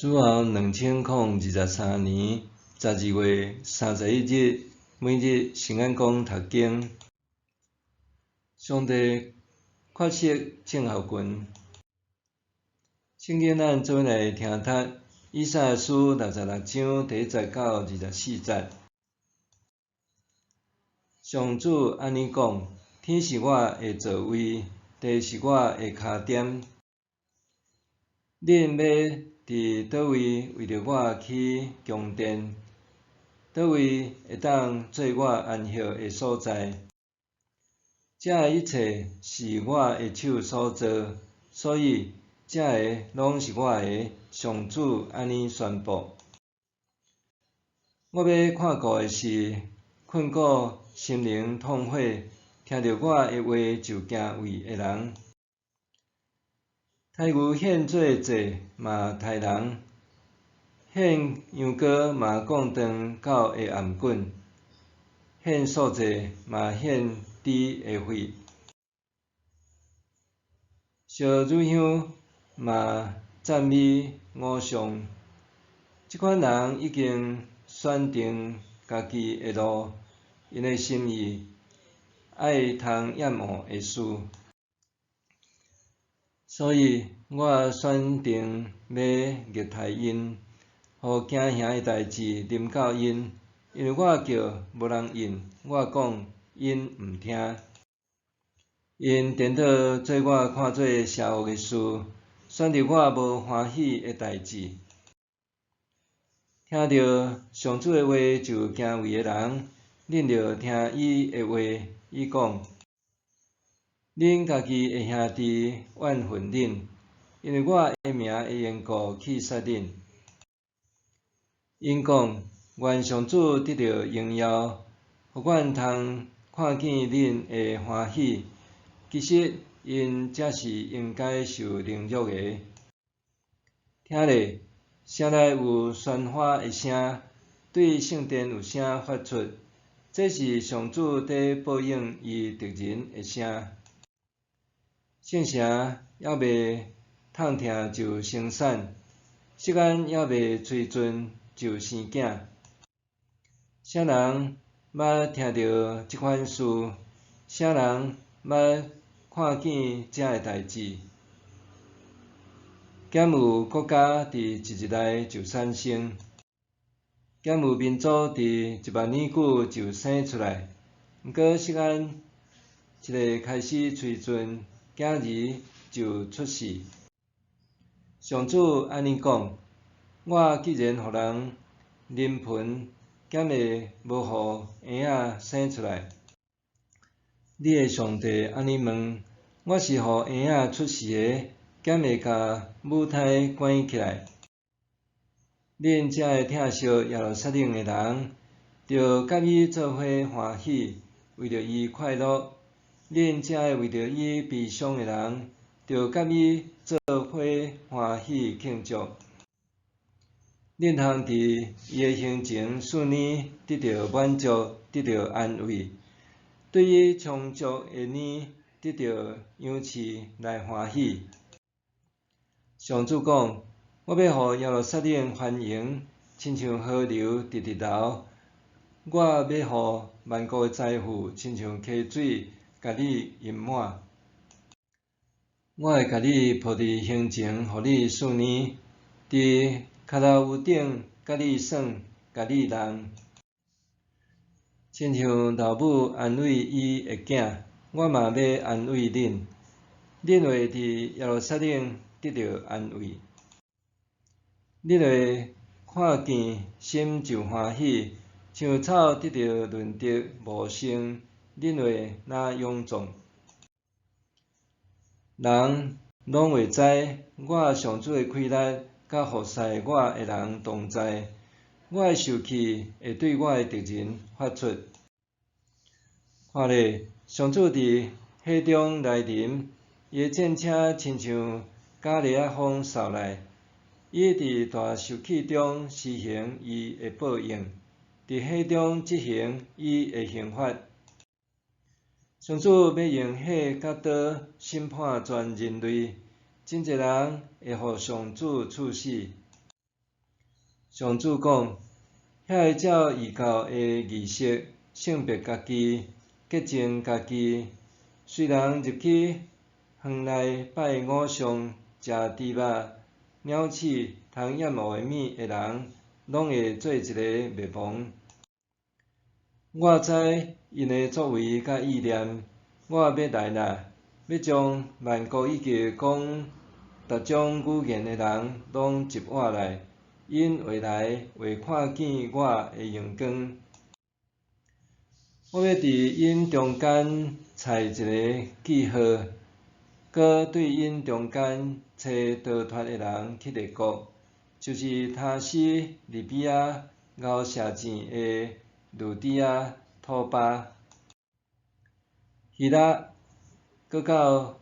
主后2023年12月31日，每日圣安宫读经。上帝确实正候群。圣经咱做来听读以赛亚书66章第1节到24节。上主安尼讲：天是我的座位，地是我的脚点。恁要伫倒位为着我起宫殿？倒位会当做我安息的所在？这一切是我的手所做，所以这个拢是我的。上主安尼宣布。我要看顾的是困苦心灵痛悔，听到我的话就敬畏的人。杀牛献做祭嘛杀人，献羊羔嘛讲长狗的颔棍，献素祭嘛献猪的血，烧乳香嘛赞美偶像。即款人已经选定家己的路，因的心意爱通厌恶的事。所以我选定要虐待因，互惊吓的代志临到因，因为我叫无人应，我讲因毋听。因颠倒做我看做邪恶的事，选择我无欢喜的代志。听到上主的话就敬畏的人，恁着听伊的话。伊讲：恁家己的兄弟怨恨恁，因为我的名的缘故去杀恁。因讲：愿上主得到荣耀，互阮通看见恁的欢喜。其实因才是应该受荣辱的。听咧，城内有喧哗的声，对圣殿有声发出，这是上主在报应伊敌人的声。圣城还未痛疼就生产，时间还未吹尽就生囝。啥人捌听到即款事？啥人捌看见这个代志？敢有国家伫一日内就产生？敢有民族伫10000年久就生出来？毋过时间一个开始吹尽，囝儿就出世。上主安尼讲：我既然互人临盆，敢会无互婴仔生出来？你的上帝安尼问：我是互婴仔出世的，敢会甲母胎关起来？恁这个疼惜耶路撒冷的人，着甲伊做伙欢喜，为着伊快乐；恁这个为着伊悲伤的人，着甲伊做伙欢喜庆祝。恁通伫伊的行程顺利，得到满足，得到安慰；对伊充足的年，得到扬翅来欢喜。上主讲：我要互耶路撒冷繁荣，亲像河流直直流；我要互万国的财富，亲像溪水，甲你淹满。我会甲你铺伫行程，互你顺利；伫脚头有顶，甲你耍，甲你弄，亲像老母安慰伊的囝，我嘛要安慰恁。恁会伫耶路撒冷得到安慰。恁会看见心就欢喜，像草得到润泽茂盛，恁会若勇壮。人拢会知，我上主的气力，甲服侍我的人同在。我的受气会对我的敌人发出。看咧，上主伫海中来临，伊的战车亲像加利亚风扫来。伊伫大受气中施行伊的报应，伫火中执行伊的刑罚。上主要用火甲刀审判全人类，真侪人会互上主处死。上主讲，遐个照异教的仪式，性别家己，洁净家己。虽然入去园内拜偶像、食猪肉、鸟鼠、通掩护的物的人，拢会做一个灭亡。我知因的作为甲意念，我要来啦！要将万国以及讲逐种语言的人拢集我来，因会来为看见我的荣光。我要伫因中间插一个记号，搁对因中间找逃脱的人去列国，就是他斯、利比亚、熬射箭的路底亚、土巴、希腊，搁到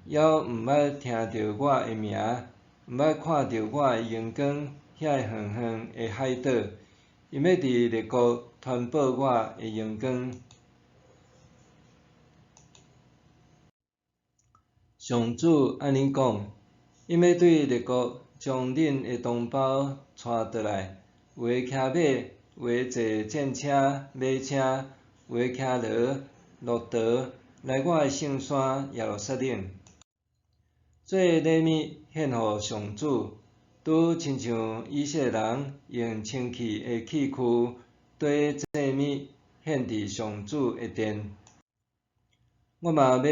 还毋捌听着我的名，毋捌看着我的荣光，遐个远远的海岛，因要伫列国传播我的荣光。上主安尼讲，因要对列国将恁的同胞带倒来，有诶骑马，有诶坐战车、马车，有诶骑骡、骆驼，来我的圣山耶路撒冷，做礼物献互上主，拄亲像以色列人用清气的器具綴祭物献伫上主的殿。我嘛要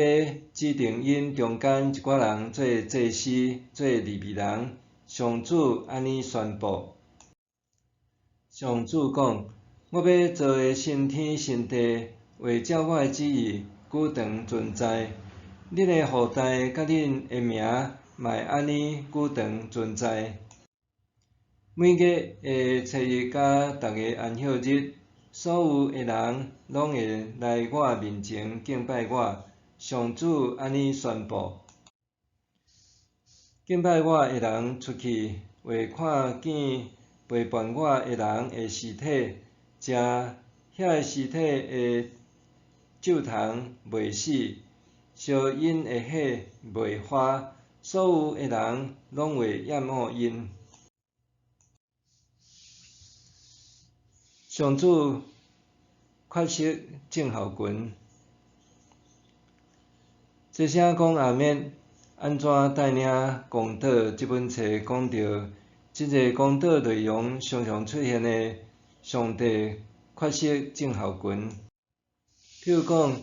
指定因中间一寡人做祭司，做利未人。上主安尼宣布：上主讲，我要造个新天新地，为照我的旨意久长存在。恁的后代甲恁的名嘛会安尼久长存在。每月的初一甲逐个安息日，所有的人拢会来我面前敬拜我。上主安尼宣布：敬拜我的人出去，为看见陪伴我的人的尸体，食遐个尸体的咒糖袂死，烧因的火袂花，所有的人拢会厌恶因。上主确实正校群，这声讲阿免，安怎带领公道这本册讲到，即个公道内容常常出现的上帝确实正校群。譬如讲，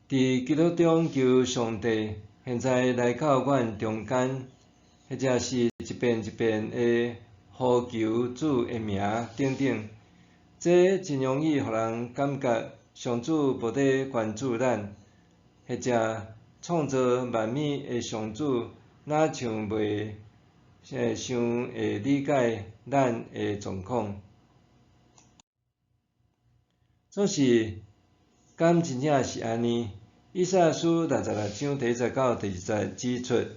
伫基督中求上帝，现在来到阮中间，或者是一遍一遍的呼求主的名等等，这真容易互人感觉上主无在关注咱，或者创造万物的上主哪像袂想会理解咱的状况。总是，敢真正是安尼？以赛亚书66章第19到第20节指出，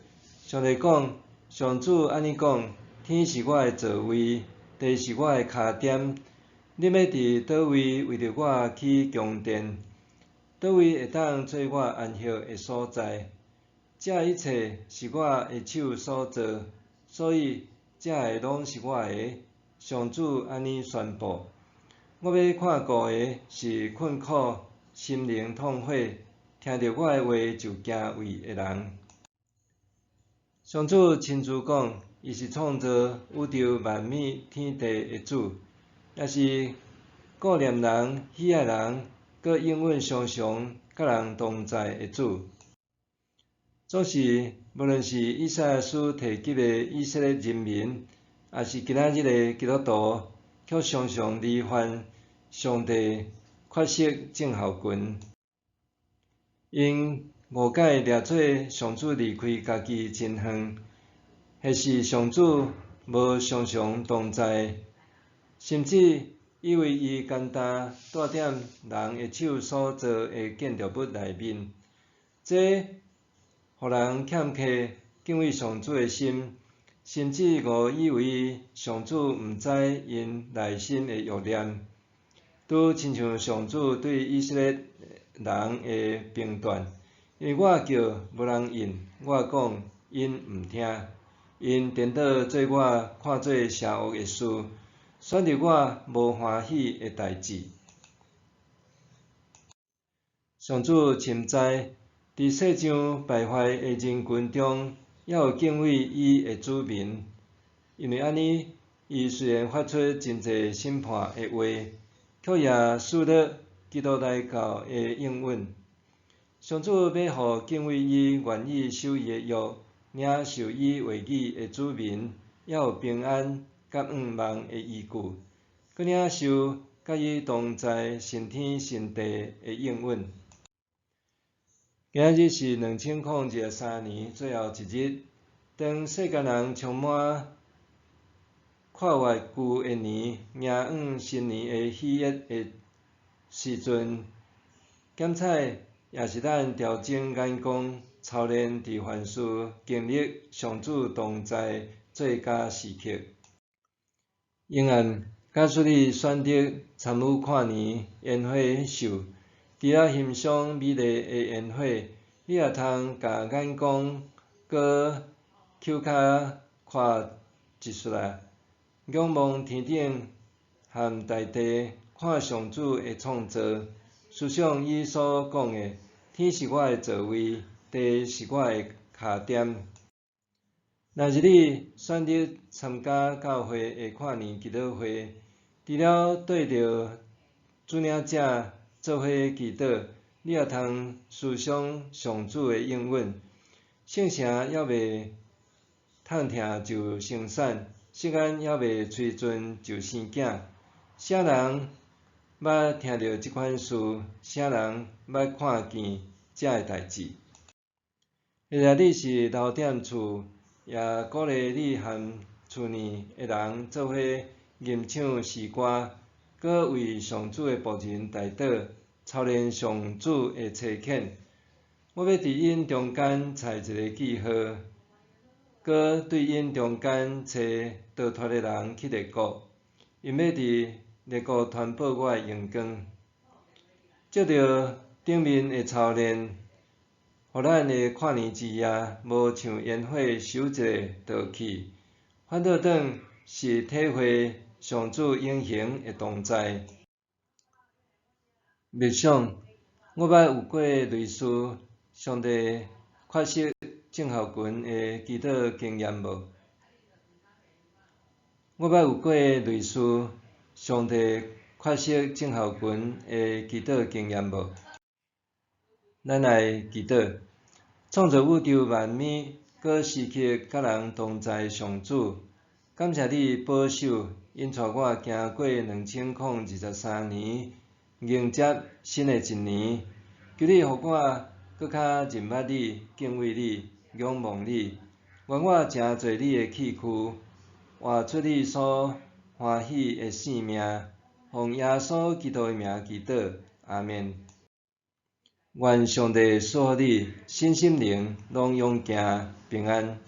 上帝讲，上主安尼讲：天是我的座位，地是我的脚点。恁要伫倒位为着我起宫殿？倒位会当做我安息的所在？这一切是我的手所做，所以这个拢是我的。上主安尼宣布：我要看顾的是困苦、心灵痛悔、听到我的话就惊畏的人。上主亲自讲，伊是创造宇宙万物天地的主，也是顾念人、喜爱人，佮永远常常甲人同在的主。总是，无论是以赛亚书提及的以色列人民，也是今仔日的基督徒，却常常罹患上帝缺席症候群，因误解掠做上主离开家己真远，或是上主无常常同在，甚至以为伊简单带踮人的手所造的建筑物内面，这互人欠缺敬畏上主的心，甚至误以为上主毋知因内心的欲念，拄亲像上主对以色列人的评断。因为我叫无人应，我讲因毋听，因颠倒做我看做邪恶的事，选择我无欢喜的代志。上主深知，伫世上败坏的人群中，也有敬畏伊的子民。因为安尼，伊虽然发出真侪审判的话，却也树立基督来教的应允。上主要互敬畏伊、愿意守伊的约、领受伊话语的子民，也有平安甲盼望的依据，佮领受甲伊同在神天神地的应允。今日是2023年最后一日，当世间人充满跨越旧的年，迎往新年的喜悦的时阵，检采也是咱调整眼光，操练伫凡事经历上主同在最佳时刻。永远假使你选择参与跨年烟火秀，除了欣赏美丽的烟火，你也通甲眼光搁裘脚看一撮仔，仰望天顶和大地，看上主的创造，思想伊所讲的：天是我的座位，地是我的脚点。若是你选择参加教会的跨年祈祷会，除了对着主领者做伙祈祷，你也通思想上主的应允。圣城还未趁疼就生产，时间还未吹尽就生囝。啥人捌听到即款事？啥人捌看见遮个代志？若若你是留踮厝，也鼓励你和厝内的人做伙吟唱诗歌，搁为上主的仆人代祷，操练上主的差遣。我要伫因中间插一个记号，搁对因中间找逃脱的人去列国，因要伫列国传播我的荣光。借着顶面的操练，互咱的跨年之夜无像烟火收一个倒去，反倒转是体会上主永恒的同在。默想，我捌有过类似上帝缺席症候群的祈祷经验无？我捌有过类似上帝缺席症候群的祈祷经验无？咱来祈祷，创造宇宙万美，搁时刻甲人同在上主，感谢你保守，引带我行过2023年，迎接新的一年。求你互我搁较认捌你、敬畏你、仰望你，愿我成做你的器具，活出你所欢喜的生命。奉耶稣基督的名祈祷，阿们。愿上帝赐予你身心灵拢勇行平安。